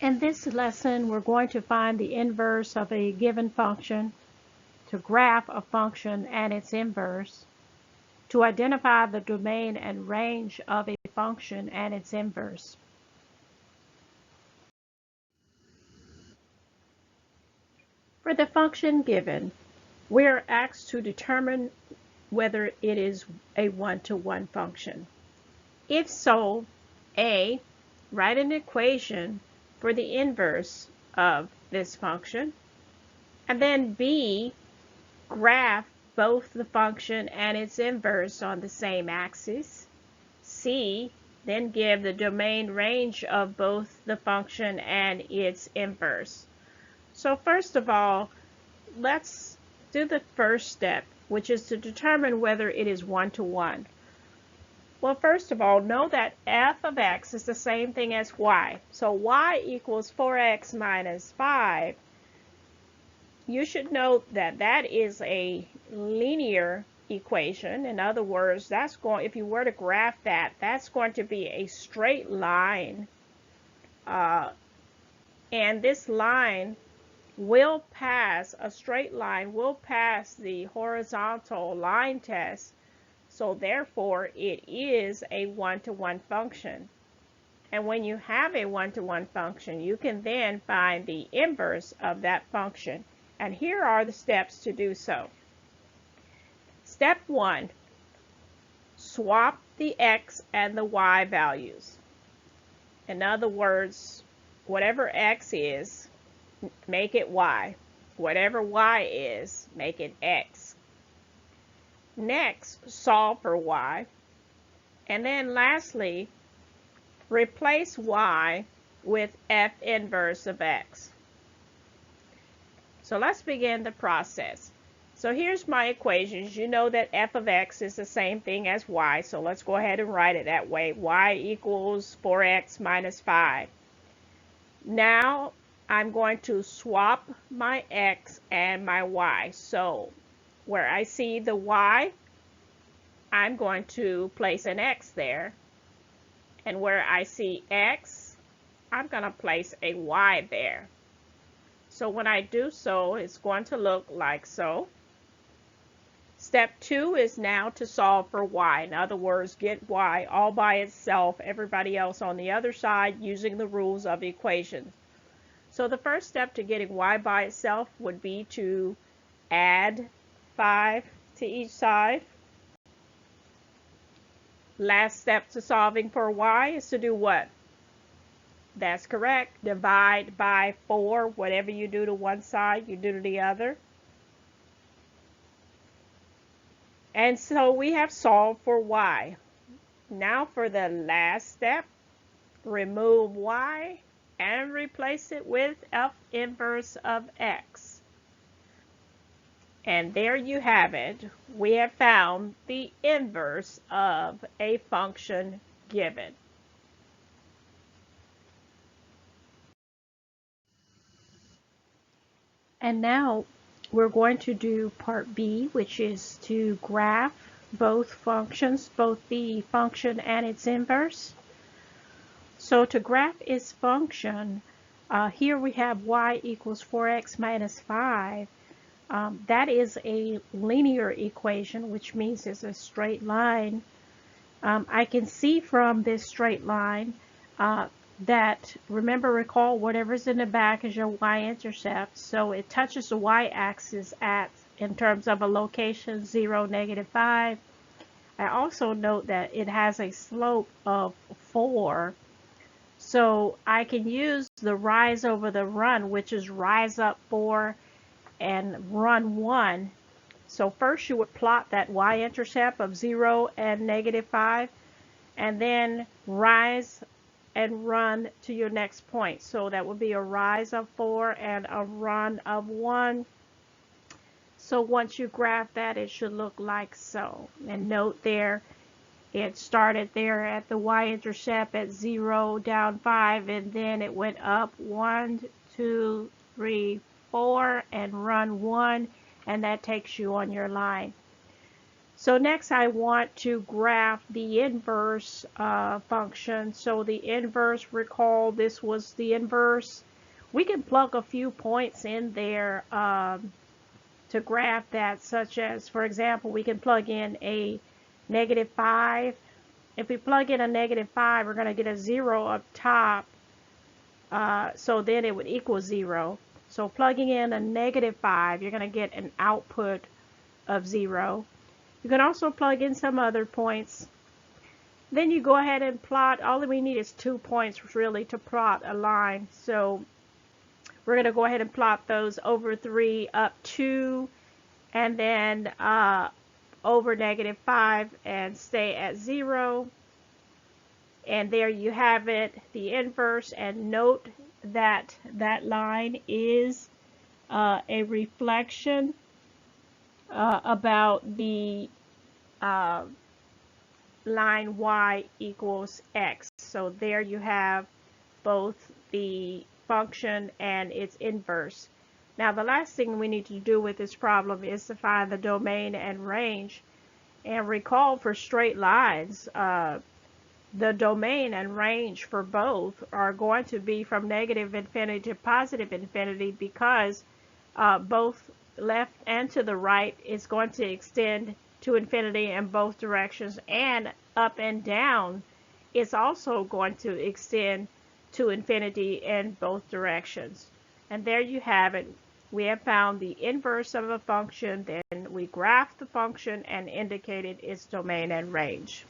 In this lesson, we're going to find the inverse of a given function, to graph a function and its inverse, to identify the domain and range of a function and its inverse. For the function given, we are asked to determine whether it is a one-to-one function. If so, A, write an equation for the inverse of this function, and then B, graph both the function and its inverse on the same axis. C, then give the domain range of both the function and its inverse. So first of all, let's do the first step, which is to determine whether it is one-to-one. Well, first of all, know that f of x is the same thing as y. So y equals 4x minus 5. You should note that that is a linear equation. In other words, that's going, if you were to graph that, that's going to be a straight line. And this line will pass, a straight line will pass the horizontal line test. So therefore, it is a one-to-one function. And when you have a one-to-one function, you can then find the inverse of that function. And here are the steps to do so. Step 1, swap the x and the y values. In other words, whatever x is, make it y. Whatever y is, make it x. Next, solve for y. And then lastly, replace y with f inverse of x. So let's begin the process. So here's my equations. You know that f of x is the same thing as y, so let's go ahead and write it that way. Y equals 4x minus 5. Now I'm going to swap my x and my y. So where I see the y, I'm going to place an x there. And where I see x, I'm going to place a y there. So when I do so, it's going to look like so. Step 2 is now to solve for y. In other words, get y all by itself, everybody else on the other side, using the rules of equations. So the first step to getting y by itself would be to add 5 to each side. Last step to solving for y is to do what? That's correct. Divide by 4. Whatever you do to one side, you do to the other. And so we have solved for y. Now for the last step, remove y and replace it with f inverse of x. And there you have it. We have found the inverse of a function given. And now we're going to do part B, which is to graph both functions, both the function and its inverse. So to graph its function, here we have y equals 4x minus 5. That is a linear equation, which means it's a straight line. I can see from this straight line that, recall, whatever's in the back is your y-intercept. So it touches the y-axis at, in terms of a location, 0, -5. I also note that it has a slope of 4. So I can use the rise over the run, which is rise up 4 and run 1. So first you would plot that y-intercept of 0 and -5, and then rise and run to your next point. So that would be a rise of 4 and a run of 1. So once you graph that, it should look like so. And note there, it started there at the y-intercept at 0, down 5, and then it went up 1, 2, 3, 4, and run 1, and that takes you on your line. So next I want to graph the inverse function. So the inverse, recall this was the inverse. We can plug a few points in there to graph that, such as, for example, we can plug in a -5. If we plug in a -5, we're going to get a 0 up top. So then it would equal 0. So plugging in a -5, you're going to get an output of 0. You can also plug in some other points. Then you go ahead and plot. All we need is 2 points really to plot a line. So we're going to go ahead and plot those over 3 up 2, and then over -5 and stay at 0. And there you have it, the inverse. And note that that line is a reflection about the line y equals x. So there you have both the function and its inverse. Now the last thing we need to do with this problem is to find the domain and range. And recall, for straight lines, the domain and range for both are going to be from -infinity to +infinity, because both left and to the right is going to extend to infinity in both directions, and up and down is also going to extend to infinity in both directions. And there you have it. We have found the inverse of a function, then we graphed the function and indicated its domain and range.